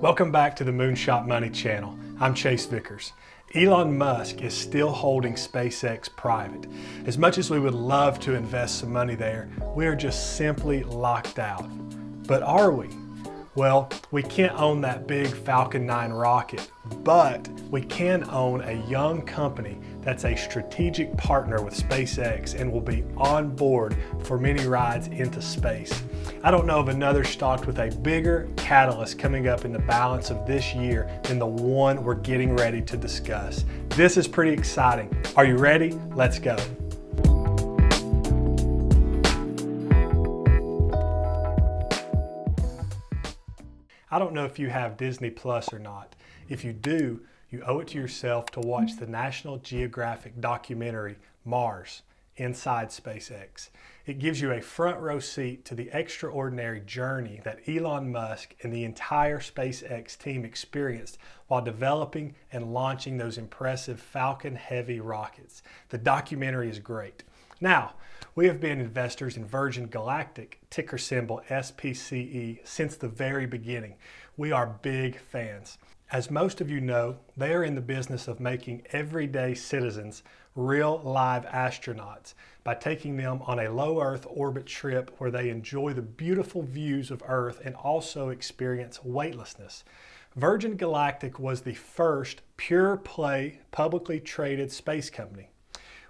Welcome back to the MoonShot Money channel. I'm Chase Vickers. Elon Musk is still holding SpaceX private. As much as we would love to invest some money there, we are just simply locked out. But are we? Well, we can't own that big Falcon 9 rocket, but we can own a young company that's a strategic partner with SpaceX and will be on board for many rides into space. I don't know of another stock with a bigger catalyst coming up in the balance of this year than the one we're getting ready to discuss. This is pretty exciting. Are you ready? Let's go. I don't know if you have Disney Plus or not. If you do, you owe it to yourself to watch the National Geographic documentary, Mars, Inside SpaceX. It gives you a front row seat to the extraordinary journey that Elon Musk and the entire SpaceX team experienced while developing and launching those impressive Falcon Heavy rockets. The documentary is great. Now, we have been investors in Virgin Galactic, ticker symbol SPCE, since the very beginning. We are big fans. As most of you know, they are in the business of making everyday citizens real live astronauts by taking them on a low Earth orbit trip where they enjoy the beautiful views of Earth and also experience weightlessness. Virgin Galactic was the first pure play, publicly traded space company.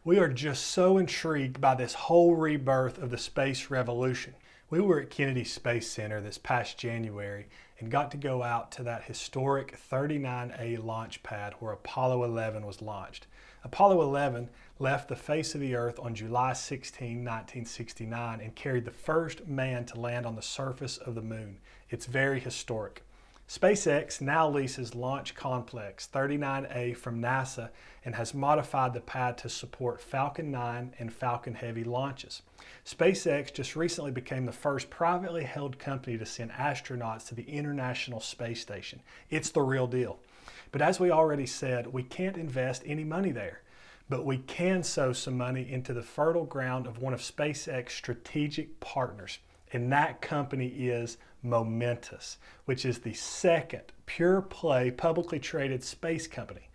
We are just so intrigued by this whole rebirth of the space revolution. We were at Kennedy Space Center this past January and got to go out to that historic 39A launch pad where Apollo 11 was launched. Apollo 11 left the face of the Earth on July 16, 1969 and carried the first man to land on the surface of the moon. It's very historic. SpaceX now leases Launch Complex 39A from NASA and has modified the pad to support Falcon 9 and Falcon Heavy launches. SpaceX just recently became the first privately held company to send astronauts to the International Space Station. It's the real deal. But as we already said, we can't invest any money there. But we can sow some money into the fertile ground of one of SpaceX's strategic partners. And that company is Momentous, which is the second pure play publicly traded space company.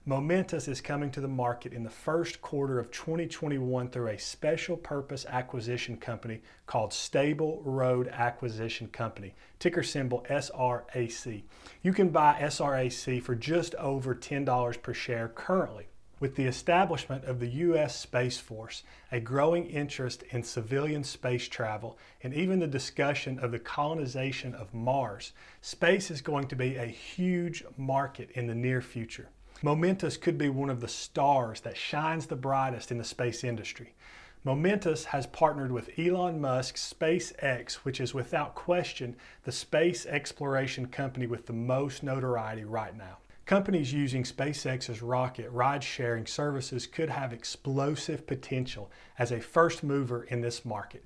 Momentous is coming to the market in the first quarter of 2021 through a special purpose acquisition company called Stable Road Acquisition Company, ticker symbol SRAC. You can buy SRAC for just over $10 per share currently. With the establishment of the U.S. Space Force, a growing interest in civilian space travel, and even the discussion of the colonization of Mars, space is going to be a huge market in the near future. Momentous could be one of the stars that shines the brightest in the space industry. Momentous has partnered with Elon Musk's SpaceX, which is without question the space exploration company with the most notoriety right now. Companies using SpaceX's rocket ride-sharing services could have explosive potential as a first mover in this market.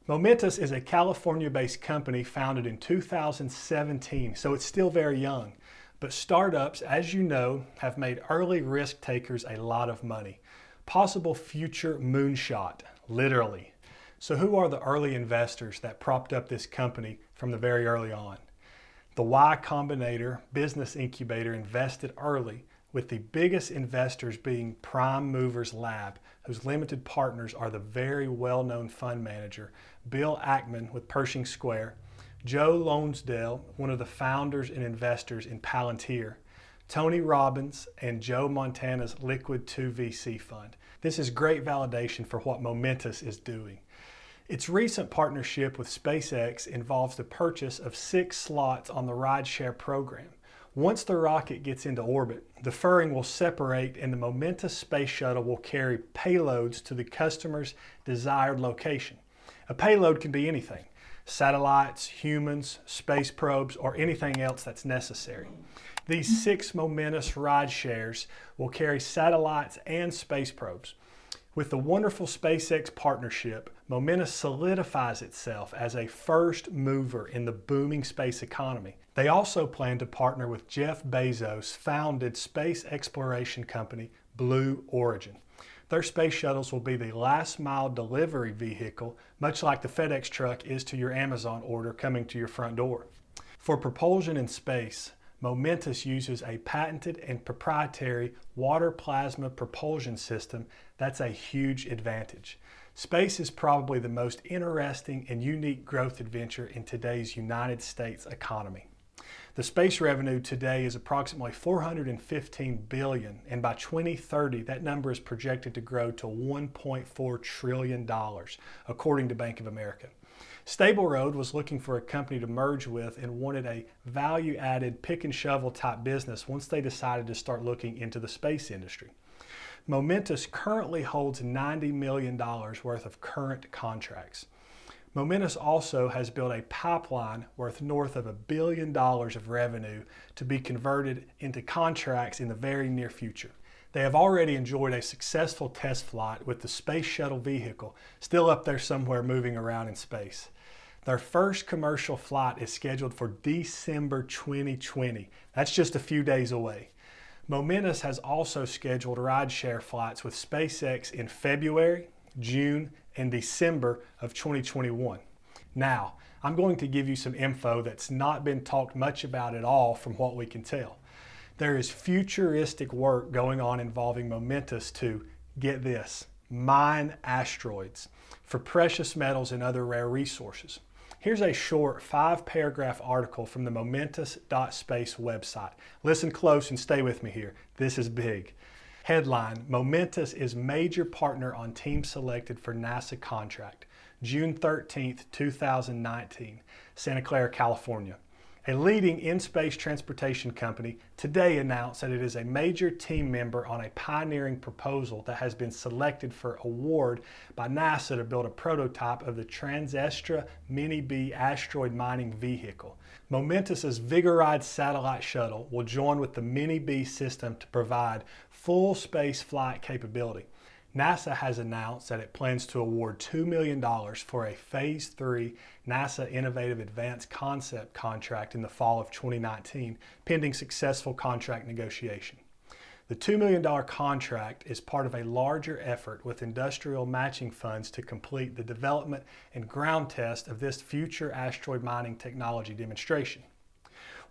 Momentous is a California-based company founded in 2017, so it's still very young. But startups, as you know, have made early risk takers a lot of money. Possible future moonshot, literally. So who are the early investors that propped up this company from the very early on? The Y Combinator business incubator invested early, with the biggest investors being Prime Movers Lab, whose limited partners are the very well-known fund manager, Bill Ackman with Pershing Square, Joe Lonsdale, one of the founders and investors in Palantir, Tony Robbins, and Joe Montana's Liquid 2 VC fund. This is great validation for what Momentous is doing. Its recent partnership with SpaceX involves the purchase of 6 slots on the rideshare program. Once the rocket gets into orbit, the furring will separate and the Momentous space shuttle will carry payloads to the customer's desired location. A payload can be anything: satellites, humans, space probes, or anything else that's necessary. These 6 Momentous ride shares will carry satellites and space probes. With the wonderful SpaceX partnership, Momentous solidifies itself as a first mover in the booming space economy. They also plan to partner with Jeff Bezos' founded space exploration company, Blue Origin. Their space shuttles will be the last mile delivery vehicle, much like the FedEx truck is to your Amazon order coming to your front door. For propulsion in space, Momentous uses a patented and proprietary water plasma propulsion system that's a huge advantage. Space is probably the most interesting and unique growth adventure in today's United States economy. The space revenue today is approximately $415 billion, and by 2030, that number is projected to grow to $1.4 trillion, according to Bank of America. Stable Road was looking for a company to merge with and wanted a value-added pick and shovel type business once they decided to start looking into the space industry. Momentous currently holds $90 million worth of current contracts. Momentus also has built a pipeline worth north of $1 billion of revenue to be converted into contracts in the very near future. They have already enjoyed a successful test flight with the space shuttle vehicle still up there somewhere moving around in space. Their first commercial flight is scheduled for December 2020. That's just a few days away. Momentus has also scheduled rideshare flights with SpaceX in February, June, and December of 2021. Now, I'm going to give you some info that's not been talked much about at all from what we can tell. There is futuristic work going on involving Momentus to, get this, mine asteroids for precious metals and other rare resources. Here's a short 5-paragraph article from the Momentus.space website. Listen close and stay with me here. This is big. Headline, Momentous is major partner on team selected for NASA contract. June 13th, 2019, Santa Clara, California. A leading in-space transportation company today announced that it is a major team member on a pioneering proposal that has been selected for award by NASA to build a prototype of the Trans-Estra Mini-B asteroid mining vehicle. Momentus's Vigoride satellite shuttle will join with the Mini-B system to provide full space flight capability. NASA has announced that it plans to award $2 million for a Phase 3 NASA Innovative Advanced Concept contract in the fall of 2019, pending successful contract negotiation. The $2 million contract is part of a larger effort with industrial matching funds to complete the development and ground test of this future asteroid mining technology demonstration.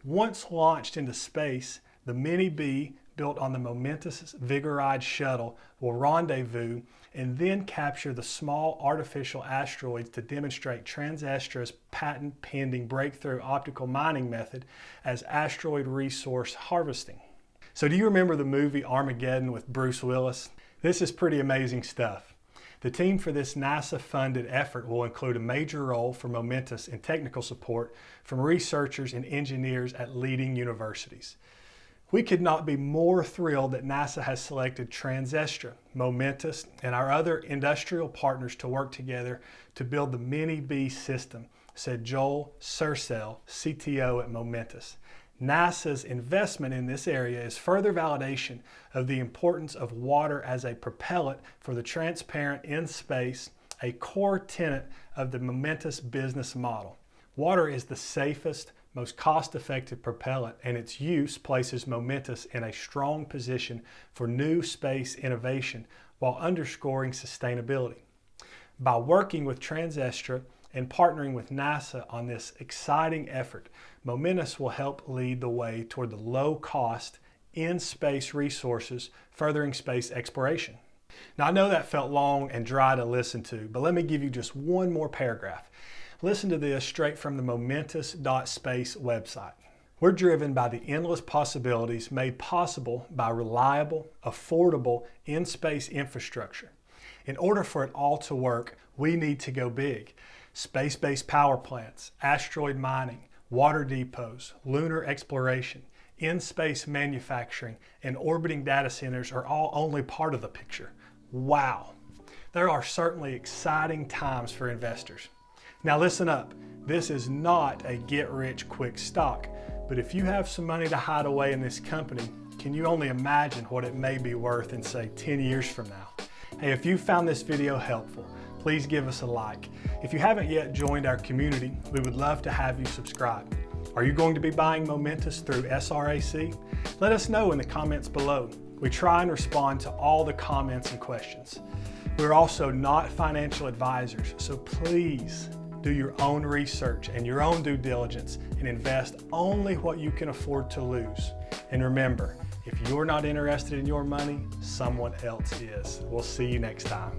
Once launched into space, the Mini-B built on the Momentous Vigoride shuttle will rendezvous and then capture the small artificial asteroids to demonstrate Trans-Estra's patent-pending breakthrough optical mining method as asteroid resource harvesting. So do you remember the movie Armageddon with Bruce Willis? This is pretty amazing stuff. The team for this NASA-funded effort will include a major role for Momentous in technical support from researchers and engineers at leading universities. We could not be more thrilled that NASA has selected Trans-Estra, Momentous, and our other industrial partners to work together to build the Mini-B system, said Joel Sercel, CTO at Momentous. NASA's investment in this area is further validation of the importance of water as a propellant for the transparent in space, a core tenet of the Momentous business model. Water is the safest, most cost-effective propellant, and its use places Momentous in a strong position for new space innovation while underscoring sustainability. By working with Trans-Estra and partnering with NASA on this exciting effort, Momentous will help lead the way toward the low-cost, in-space resources, furthering space exploration. Now, I know that felt long and dry to listen to, but let me give you just one more paragraph. Listen to this straight from the Momentus.space website. We're driven by the endless possibilities made possible by reliable, affordable in-space infrastructure. In order for it all to work, we need to go big. Space-based power plants, asteroid mining, water depots, lunar exploration, in-space manufacturing, and orbiting data centers are all only part of the picture. Wow! There are certainly exciting times for investors. Now listen up, this is not a get-rich-quick stock, but if you have some money to hide away in this company, can you only imagine what it may be worth in, say, 10 years from now? Hey, if you found this video helpful, please give us a like. If you haven't yet joined our community, we would love to have you subscribe. Are you going to be buying Momentous through SRAC? Let us know in the comments below. We try and respond to all the comments and questions. We're also not financial advisors, so please Do your own research and your own due diligence and invest only what you can afford to lose. And remember, if you're not interested in your money, someone else is. We'll see you next time.